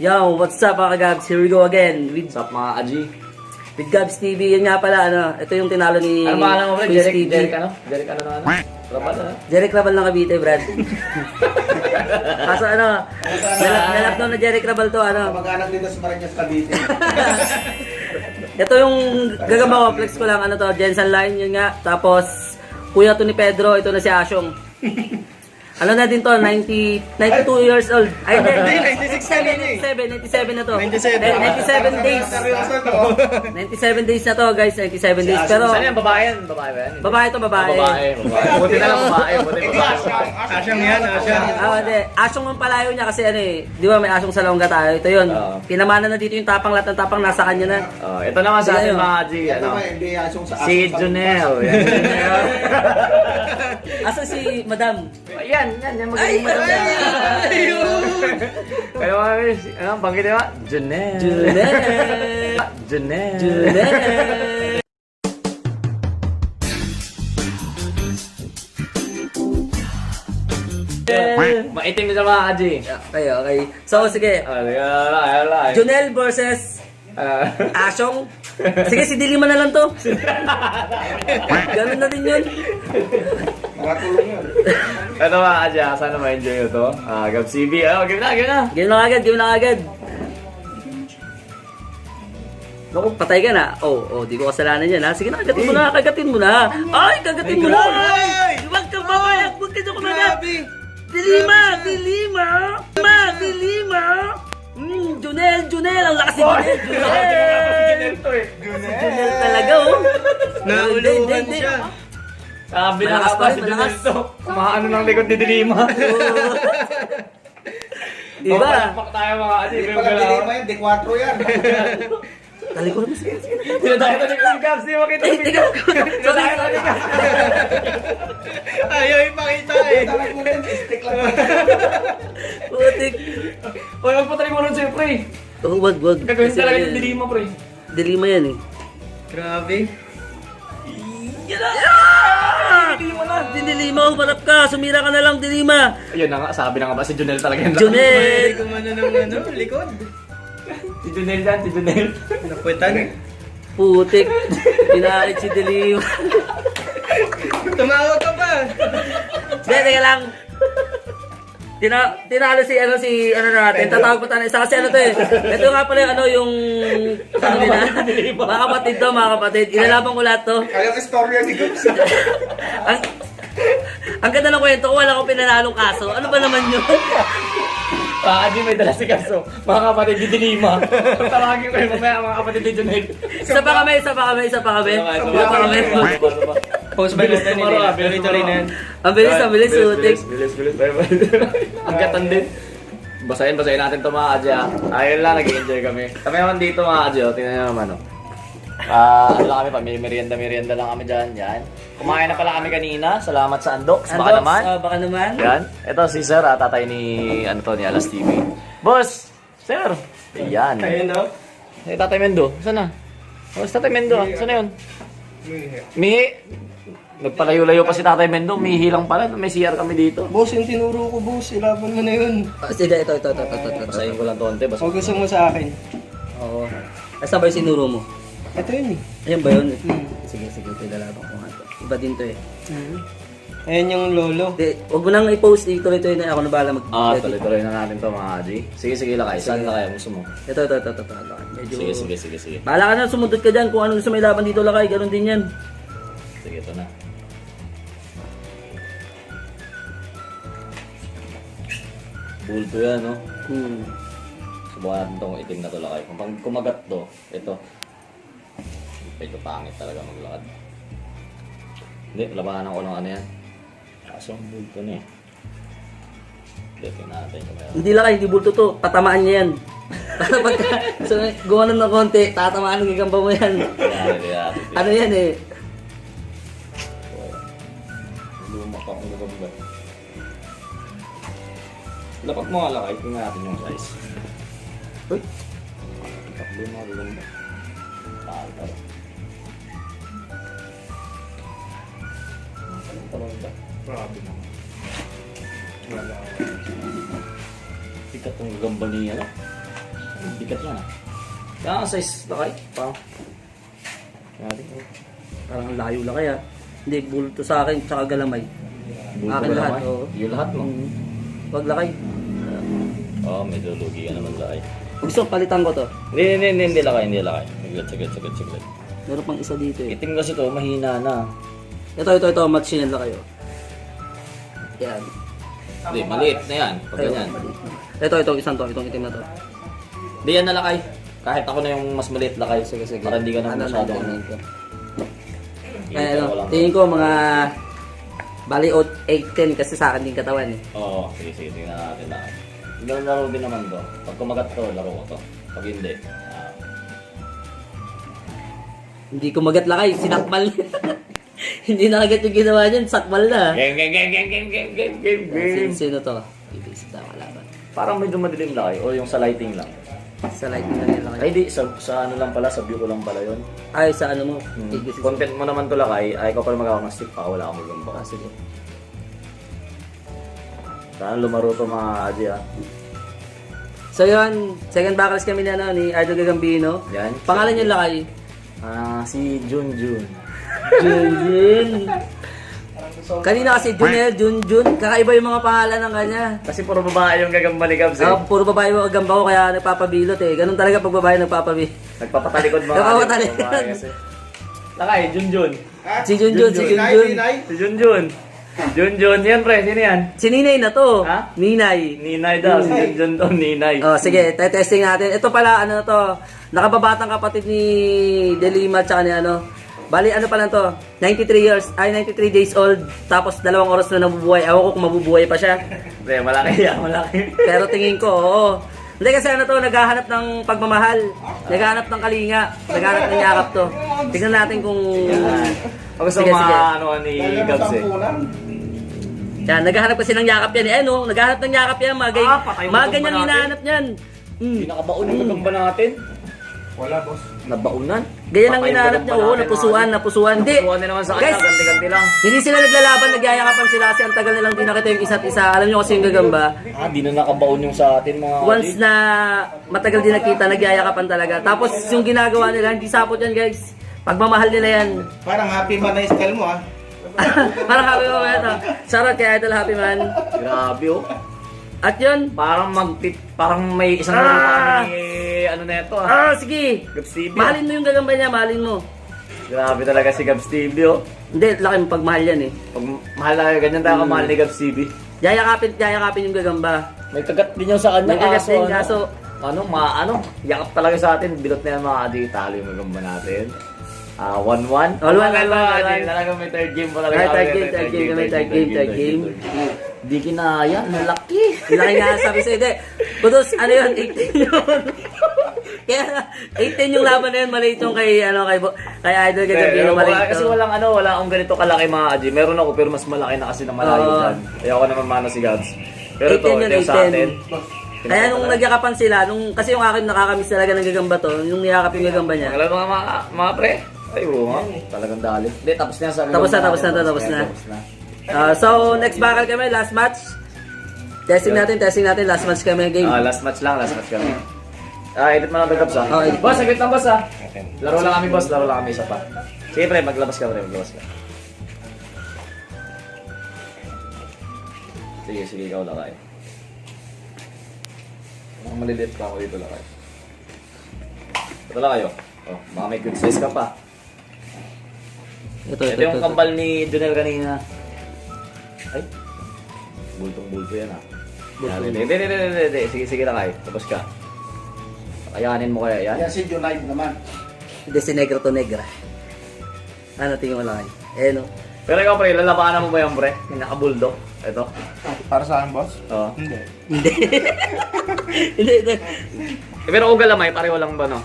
Yo, what's up mga Gabs? Here we go again with What's up mga Aji? Gabs TV. Yan nga pala, ito yung tinalo ni Ano pangalan mo, Brad? Quiz Jeric, TV. Jeric ano? Jeric ano na ano? Rabal ano? Jeric Rabal ng Cavite, Brad. Kaso nalap na Jeric Rabal to, Kamag-anak dito sa Marinas, Cavite. Ito yung gagamba flex ko lang, Jensen Line, yun nga. Tapos, kuya to ni Pedro, ito na si Asyong. Ano na din to, 92 years old. Ay, hindi, 96 na yun 97 na to. 97. 97 days. Seryoso to. 97 days na to, guys. 97 days. Pero, Saan yan? Babae yan? Babae ba yan? babae to, babae. Babae. Buti na lang babae. Buti babae. Asyang yan, asyang. Hindi. Asyong ang palayo niya kasi di ba may asyong sa Longga tayo. Ito yun. Oo. Pinamana na dito yung tapang, lahat ng tapang nasa kanya na. Ito naman sa ating mga Aji. Ito Ano? ba, hindi asyong sa Si Junel. Asa si Madam? Yan magaling mo lang. Kaya mga ano, banggitin mo? Junel. Junel. Junel. Junel. Maitim na sa mga Aji. Okay, okay. So, sige. Ayala. Junel versus Asyong. Sige, si Dilima na lang to. Ganun na din yun. Makatulong yun. Ito mga Aji, sana ma-enjoy nyo to. Gab CB. Give na. Game lang agad, game lang agad. Naku, patay ka na. Di ko kasalanan yan ha. Sige na, kagatin mo na, kagatin mo na. Ay, kagatin mo na. Ay! Huwag kang mamayag, huwag ka dyan kumagat. Dilima. Junel, ang lakas ni Junel. Junel talaga Nauluhan siya. Sabi na Malakas ka pa rin, si malakas. Junel to. Kumaano ng likod ni Dilima. Diba? Pak tayo mga Aji. Hindi pala dilima yan, D4 yan. Tali ko naman sige. Tinatayo ni Gabs. Di mo kita. Tinatayo ni Gabs. Ayaw ipakita eh. Talag mo din, stick lang. Putik. Uy, magpataling mo nun sa'yo, pre. Wag. Gagawin talaga yung Dilima, pre. Dilima yan eh. Grabe. Dilima na. Dilima, umarap ka. Sumira ka na lang, Dilima. Ayun na nga, sabi na nga ba si Junel talaga yan. Junel. Gumano ng likod. Si Junel yan, si Junel. Naputan. Putik. Pinahit si Dilima. Tumawag ka pa. Teka lang. Tinalo si natin. Tatawag pa tayo. Isa kasi to eh. Ito nga pala yung mga kapatid to, mga kapatid. Inalaban ko lahat to. Kaya ang istorya ni Gabs. Ang ganda ng kwento ko, wala akong pinanalong kaso. Ano ba naman yun? Aji, may dala si Kaso. Mga kapatid ni Dilima. Tawagin ko yung mamaya mga kapatid ni Junel. Isa pa kami. Post by natin ni Tuloy na yan. Ang bilis, sutik. Bilis. Ang gatan din. Basahin natin to mga Aji. Ayun lang, nag-enjoy kami. Kami naman dito mga Aji, tingnan nyo naman. Ano lang kami, merienda lang kami dyan. Yan. Kumain na pala kami kanina. Salamat sa Andox. Baka naman. Baka naman. Yan. Ito si Sir, tatay ni Alas TV. Boss! Sir! Yan. Ayun no? Tatay Mendo. Saan na? Oh, si Tatay Mendo. Saan na yun? Mihi. Nagpalayo-layo pa si Tatay Mendo. Mihi lang pala. May CR kami dito. Boss, yung tinuro ko, boss. Ilaban mo na yun. Sige, ito. Basahin ko lang to, ante. O gusto mo sa akin? Oo. Asa ba yung sinuro mo? Ito yun eh. Ayan ba yun? Sige, ito lalaban ko nga ito. Iba din to eh. Ayan yung lolo. Huwag mo nang i-post dito na ako na bahala Tuloy-tuloy na natin to mga Aji. Sige, lakay. Saan lakay? Gusto mo? Ito. Medyo... Sige. Bahala ka na, sumundot ka dyan. Kung ano gusto may laban dito lakay, ganun din yan. Sige, ito na. Bulto yan, no? Subukan natin itong itim na to lakay. Kung kumagat to, ito. Medyo pangit talaga maglakad. Hindi, labanan ko ng ano yan. Kaso ang bulto na eh. Tingnan natin kung meron. Hindi lakay, hindi bulto to. Patamaan niya yan. Para pagka gumanon ng konti, tatamaan ng gigamba mo yan. Ano yan eh? Lumak akong gagamba. Dapat mo nga lakay, tingnan natin yung size. Uy, Takbo mga gagamba. Tara. Grabe naman. Wala. Sikat ang gagamba ni ano? Bigat yan ah. Kaya ang size lakay. Parang. Parang ang layo lang kaya. Hindi, bulto sa akin, tsaka galamay. Bulto Akin ba lahat, naman? oo. Yung lahat mo. Wag lakay. Oo, medyo lugi ka naman lakay. Gusto, palitan ko to. Hindi lakay. Saglit. Meron pang isa dito eh. Itim kasi to, mahina na. Ito, match nila lang kayo. Yan. Hindi, maliit na yan. Pag ganyan. Ito, itong itim na to. Hindi yan na lakay. Kahit ako na yung mas maliit lakay. Sige. Para hindi ka na Ano masyado. ito. Kaya tingin ko mga bali 8-10 kasi sa akin din katawan eh. Oo, sige, tingnan natin lakay. Ganun laro din naman to. Pag kumagat to, laro ko to. Pag hindi, Hindi ko magat lakay, sinakmal. Hindi na agad yung ginawa niyan, sakmal na. game. Sino to? Ibig na kalaban. Parang medyo madilim lakay o yung sa lighting lang. Sa light na nila lakay. Ay di, sa ano lang pala, sa view ko lang pala yun. Ay, sa ano mo? Content mo naman to lakay, ay ikaw pala magawa ng stick pa, wala akong magamba. Sige. Saan lumaro to mga Aji ah. So yun, second backers kami na ni Idol Gagambino. Yan. Pangalan niya lakay? Si Junjun. Junjun. Kanina kasi Junjun. Kakaiba yung mga pangalan ng kanya. Kasi puro babae yung gagamba ni Gabs eh. Puro babae yung gagamba ko kaya nagpapabilot eh. Ganun talaga pag babae nagpapabilot. Nagpapatalikod mga Nagpapatalikod. babae kasi. Lakay, Junjun. Si Junjun. Si Junjun. Junjun, yan pre, sino yan? Si Ninay na to. Ha? Ninay. Ninay daw, si Junjun to, Ninay. Oh, sige, testing natin. Ito pala, ano na to, nakababatang kapatid ni Delima tsaka ni ano. Bali, ano pala to, 93 days old, tapos 2 oras na nabubuhay. Ewan ko kung mabubuhay pa siya. Pre, malaki yan, malaki. Pero tingin ko, oo. Hindi kasi ano to, naghahanap ng pagmamahal. Naghahanap ng kalinga. Naghahanap ng yakap to. Tingnan natin kung... Ako gusto Sige, sige. ano ni Gabs eh. Yan, naghahanap kasi ng yakap yan. Eh, ano, naghahanap ng yakap yan. Patay mo Mga itong ganyan natin. hinahanap yan. Hindi nakabaon yung gagamba natin. Wala, boss. Nabaunan. Ganyan ang Patay yung hinahanap niya. gagamba Oo, natin, napusuan. Hindi. Napusuan din naman sa kanya, Guys, ganti-ganti lang. hindi sila naglalaban, nagyayakapan sila kasi ang tagal nilang di nakita yung isa't isa. Alam niyo kasi yung gagamba. Hindi na nakabaon yung sa atin mga Once na matagal din nakita, nagyayakapan talaga. Tapos yung ginagawa nila, hindi sapot yan guys. Pagmamahal nila yan. Parang happy man na style mo, ah. Parang happy man ito. Shoutout kay Idol Happy Man. Grabe oh. At yun. Parang parang may isang ano na ito ah. Sige. Gabs TV. Mahalin mo yung gagamba niya, mahalin mo. Grabe talaga si Gabs TV oh. Hindi, laki mo pagmahal yan eh. Pag mahal na ganyan tayo kamahal ni Gabs TV. Yayakapin yung gagamba. May kagat din yung sa kanya. May kagat din, kaso... Yakap talaga sa atin. Bilot na yan mga Adi. Talo yung gagamba natin. 1-1. All one. Talagang may third game pa talaga. Third game. Di kinaya. Malaki. Laki nga sabi sa'yo, hindi. Budos, ano yun, 18 yun. Kaya 18 yung laban na yun, maliit yung kay Idol Gagambino, maliit Kasi to. wala akong ganito kalaki mga Adi. Meron ako pero mas malaki na kasi na malayo dyan. Ayoko naman mana si Gabs. Pero 18 yun, ito yung sa 18. atin. Kaya nung nagyakapan sila, kasi yung akin nakakamiss talaga ng gagamba to, yung niyakap yung gagamba niya. Alam mga pre. Ay, oo nga. Talagang dali. Hindi, tapos na sa Tapos na. So, next battle kami, last match. Testing natin, last match kami game. Last match kami. Edit mo lang ito, Gabs, Oh, edit. Boss, saglit lang, boss, ha? Laro lang kami, isa pa. Sige, pre, maglabas ka. Sige, ikaw lakay. Ang maliliit pa ako dito lakay. Ito lang kayo. Oh, baka may good size ka pa. Ito. Ito yung kambal ni Junel kanina. Ay, bultong-bulto yan, ha? Hindi. Sige lang kayo. Tapos ka. Kayanin mo kaya yan? Yan si Junay naman. Hindi, si Negro to Negra. Ano, tingin mo lang eh. No? Pero ikaw, pre, lalabanan mo ba yan, pre? Yung naka-bulldog. Ito. Para sa akin, boss? Oo. Hindi. Hindi. Pero kung galamay, pareho lang ba, no?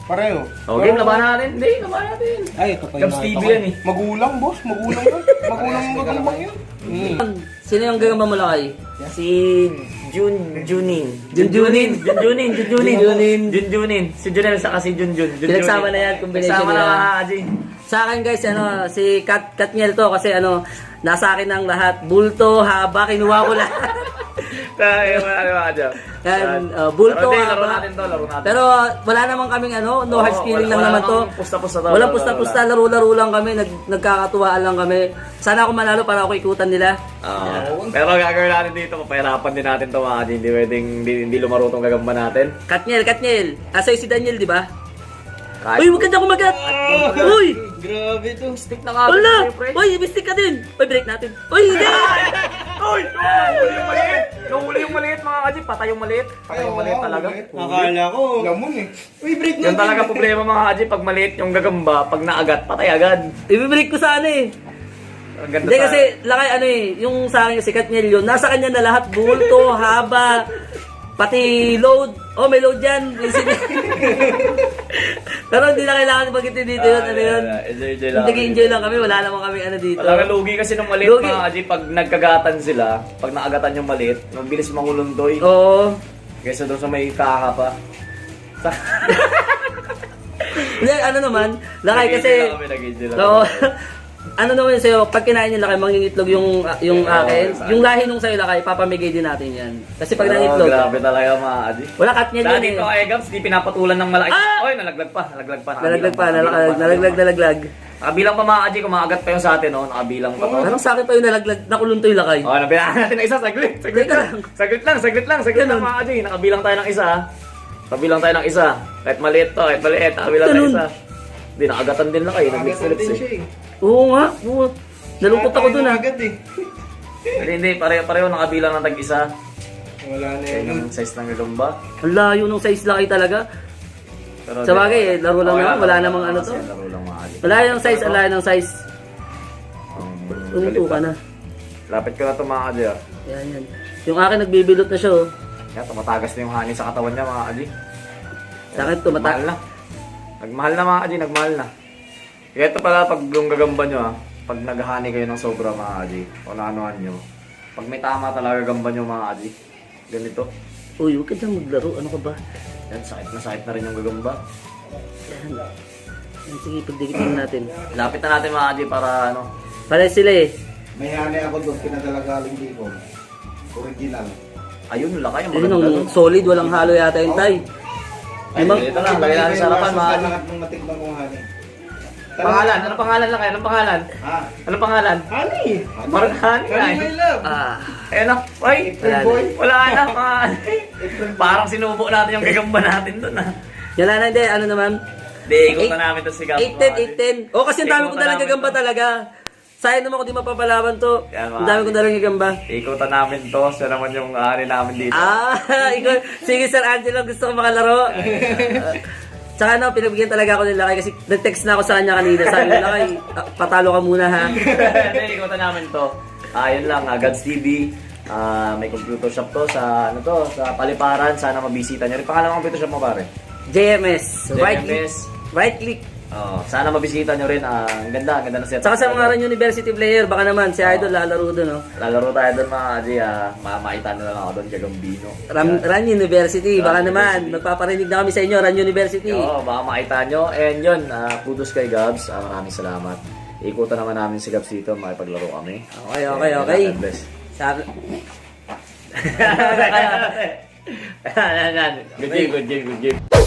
Pareho. Game, labanan natin. Hindi, labanan natin. Ay, ito pa Gabs TV yan, eh. Magulang, boss. Magulang yun. Magulang yung magandang yun. Sino yung gagamba mo lakay? Si Junjunin. Si Junel saka si Junjun. Pinagsama na yan, combination Nagsama nila. na mga Aji. Sa akin guys, si Katniel to kasi nasa akin ang lahat. Bulto, haba, kinuha ko lahat. Tayo, ano mga dyan. Yan, bulto, Pero di, haba. laro natin to, laro natin. Pero wala namang kaming ano, no hard feeling lang wala naman to. namang pusta-pusta to. Walang Laro, pusta-pusta, laro laro-laro lang kami, nagkakatuwaan lang kami. Sana ako manalo para ako ikutan nila. Pero gagawin natin dito, papahirapan din natin to mga Adi. Hindi pwedeng, hindi lumaro tong gagamba natin. Katniel. Asa si Daniel, di ba? Kahit- Uy, maganda kumagat! Uy! Grabe to. Stick na nga. Wala! sa'yo, pre. Uy, mistake ka din! Uy, break natin. Uy, hindi! Uy! Nahuli yung maliit! Nahuli yung maliit mga Adi. Patay yung maliit. Patay yung maliit talaga. Akala ko. Lamon eh. Uy, break Yan talaga problema mga Adi. Pag maliit yung gagamba, pag naagat, patay agad. Ibibreak ko sana eh. Ang ganda Hindi sa- kasi, lakay ano eh, yung sa akin si Katniel yun, nasa kanya na lahat, bulto, haba, pati load. Oh, may load dyan. Pero hindi na kailangan pag-iti dito yun, ano yun. Enjoy lang. Nag-enjoy lang kami, wala namang kami ano dito. Talaga lugi kasi nung maliit Lugi. mga Adi. Pag nagkagatan sila, pag naagatan yung maliit, mabilis mahulundoy. Oo. Kaysa doon sa may kaka pa. Hindi, ano naman, lakay kasi, Nag-enjoy lang. oo. Ano naman yun sa'yo, pag kinain yung lakay, mangingitlog yung akin, yung lahi nung sa'yo lakay, papamigay din natin yan. Kasi pag nangitlog, Grabe talaga mga Adi. wala Katniel yun Dati eh. ito kay Gabs, di pinapatulan ng malaki. Ah! Oy, nalaglag pa. Nalaglag. Nakabilang pa mga Adi, kumagat pa yung sa atin, no? Nakabilang pa to. Parang sa akin pa yung nalaglag, nakulong to yung lakay. Oh, nabilangan natin ng isa, saglit Teka lang. Saglit lang Ganun. mga Adi. Nakabilang tayo ng isa. Nakabilang tayo ng isa. Kahit maliit to, nakabilang tayo Ganun. isa. Hindi, nakagatan din lang kayo, nag-lips eh. Oo nga, oo. Nalungkot ako dun ah. Agad eh. Hindi, pareho nakabilang ng tag-isa. Wala na Kaya yun. yung size ng gagamba. Ang layo nung size lakay talaga. Pero Sa bagay, eh, laro lang okay naman, wala namang ano to. Laro lang mga Adi. Wala yung size, wala yung size. Umuto ka na. Lapit ko na ito mga Adi. Yan. Yung akin nagbibilot na siya oh. Yan, tumatagas na yung honey sa katawan niya mga Adi. Sa akin Nagmahal na. Nagmahal na mga Adi, nagmahal na. Kaya ito pala pag yung gagamba nyo pag naghahani kayo ng sobra mga Adi, o naanuhan nyo, pag may tama talaga gamba nyo mga Adi, ganito. Uy, huwag ka dyan maglaro. Ano ka ba? Yan, sakit na rin yung gagamba. Yan. Yan, sige, pagdikitin natin. Lapit na natin mga Adi para ano. Pare sila eh. May hali ako doon, pinadala galing dito. Original. Ayun, lakay yung Yun maganda ang doon. solid, walang halo yata yung tay. Ay, ito lang, lagay natin sa harapan mga Adi. Lahat ng matikman kong hali. Pangalan, ano pangalan lakay? Anong pangalan? Ha? Anong pangalan? Honey. Parang honey Honey, ay. my love. Ah, Ayun na, ay, Wala na. Boy. wala na mga Adi. Parang sinubo natin yung gagamba natin doon yan na hindi, ano naman. Hindi, ikot na namin ito si Gab. 8-10. Oh, kasi ang dami ko dalang gagamba talaga. Sayang naman kung di mapapalaban to. Yan, Ang dami ko dalang gagamba. Ikutan namin to, siya naman yung ari namin dito. Ikaw, sige Sir Angelo, gusto ko makalaro. Tsaka ano, pinabigyan talaga ako ng lakay kasi nag-text na ako sa kanya kanina. Sabi ko, lakay, patalo ka muna ha. Hindi, ikutan namin to. Yun lang, Gods TV. May computer shop to sa ano to, sa Paliparan. Sana mabisita niyo. Rin pangalan ng computer shop mo pare? JMS. Right click. JMS. Right click. Sana mabisita niyo rin. Ang ganda ng setup. Tsaka sa mga Ran University player, baka naman si Idol lalaro doon, no? Lalaro tayo doon mga Adi. Makita na lang ako doon, Gagambino. Ran University, baka Ran naman. University. Magpaparinig na kami sa inyo, Ran University. Oo, baka makita nyo. And yun, kudos kay Gabs. Maraming salamat. Ikutan naman namin si Gabs dito. Makipaglaro kami. Okay. God bless. Sabi, Good game.